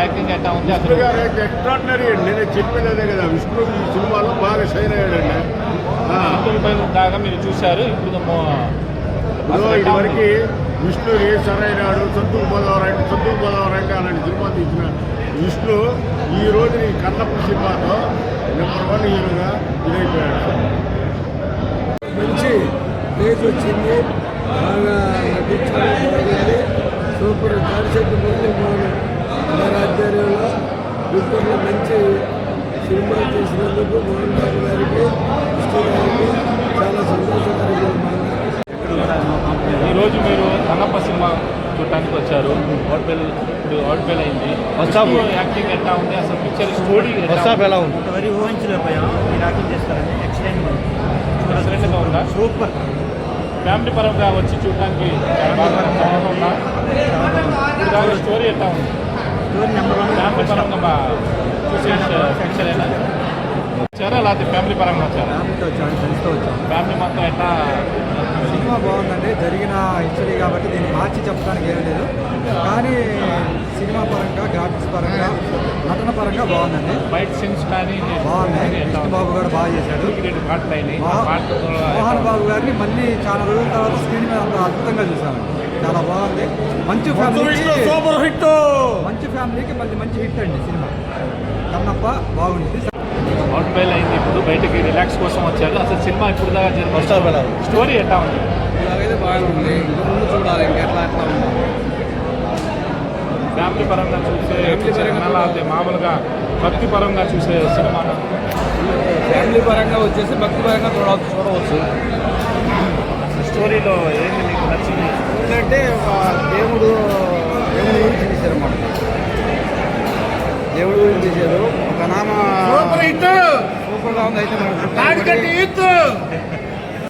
Acting ఎట్లా ఉంది అసలు? విష్ణు గారు అయితే ఎక్స్ట్రాడినరీ అండి. నేను చెప్పేది అదే కదా, విష్ణు ఈ సినిమాలో బాగా షైన్ అయ్యాడండి. దాకా మీరు చూశారు. ఇప్పుడు ఇదివరకు విష్ణు ఏ సరైనాడు, సొంతుకు పోదావరంటే అలాంటి సినిమా తీసిన విష్ణు ఈ రోజు ఈ కన్నప్ప సినిమాతో నెంబర్ 1 హీరోగా ఇదైపోయాడు. మంచి ప్లేస్ వచ్చింది, బాగా నటించాలి, బాగుంది, సూపర్. కాన్సెప్ట్ మురళీమోహన్ గారి ఆధ్వర్యంలో గుంటూరులో మంచి సినిమా చేసినందుకు మోహన్ బాబు గారికి, విష్ణు గారికి చాలా సంతోషకరంగా. ఈరోజు మీరు కన్నప్ప సినిమా చూడటానికి వచ్చారు. ఇప్పుడు అవుట్బెల్ అయింది. యాక్టింగ్ ఎట్లా ఉంది అసలు? పిక్చర్ స్టోరీ ఎలా ఉంది? వరి ఊహించలేకపోయాం. మీరు యాక్టింగ్ చేస్తారని ఎక్సలెంట్గా ఉందా? సూపర్. ఫ్యామిలీ పరంగా వచ్చి చూడటానికి ఉందా? స్టోరీ ఎట్లా ఉంది? Story number 1. ఫ్యామిలీ పరంగా చూసే పిక్చర్ అయినా వచ్చారా లేకపోతే ఫ్యామిలీ పరంగా వచ్చారా? ఫ్యామిలీతో వచ్చాను, ఫ్రెండ్స్తో వచ్చాను. ఫ్యామిలీ మొత్తం ఎట్లా? సినిమా బాగుందండి. జరిగిన హిస్టరీ కాబట్టి దీన్ని మార్చి చెప్పడానికి ఏమీ లేదు. కానీ సినిమా పరంగా, గ్రాఫిక్స్ పరంగా, నటన పరంగా బాగుందండి. బయట సీన్స్ కానీ బాగున్నాయి. కృష్ణ బాబు గారు బాగా చేశాడు. మోహన్ బాబు గారిని మళ్ళీ చాలా రోజుల తర్వాత స్క్రీన్ మీద అంత అద్భుతంగా చూశాను. చాలా బాగుంది. మంచి ఫ్యామిలీకి మళ్ళీ మంచి హిట్ అండి సినిమా. కన్నప్ప బాగుంది. అవుట్బెల్ అయింది. ఇప్పుడు బయటకి రిలాక్స్ కోసం వచ్చారు. అసలు సినిమా ఇప్పుడు దాకా జరిగింది. స్టోరీ ఎట్లా ఉంది? ఇలాగైతే బాగుంది. ఇంకా ముందు చూడాలి ఎట్లా ఉంది. ఫ్యామిలీ పరంగా చూసే లేకపోతే మామూలుగా భక్తి పరంగా చూసే సినిమా? ఫ్యామిలీ పరంగా వచ్చేసి భక్తి పరంగా చూడవచ్చు. స్టోరీలో ఏంటి మీకు నచ్చింది? ఎందుకంటే దేవుడు గురించి తీశారు అన్నమాట. దేవుడు గురించి తీశారు. ఒక నామ సూపర్గా ఉంది. అయితే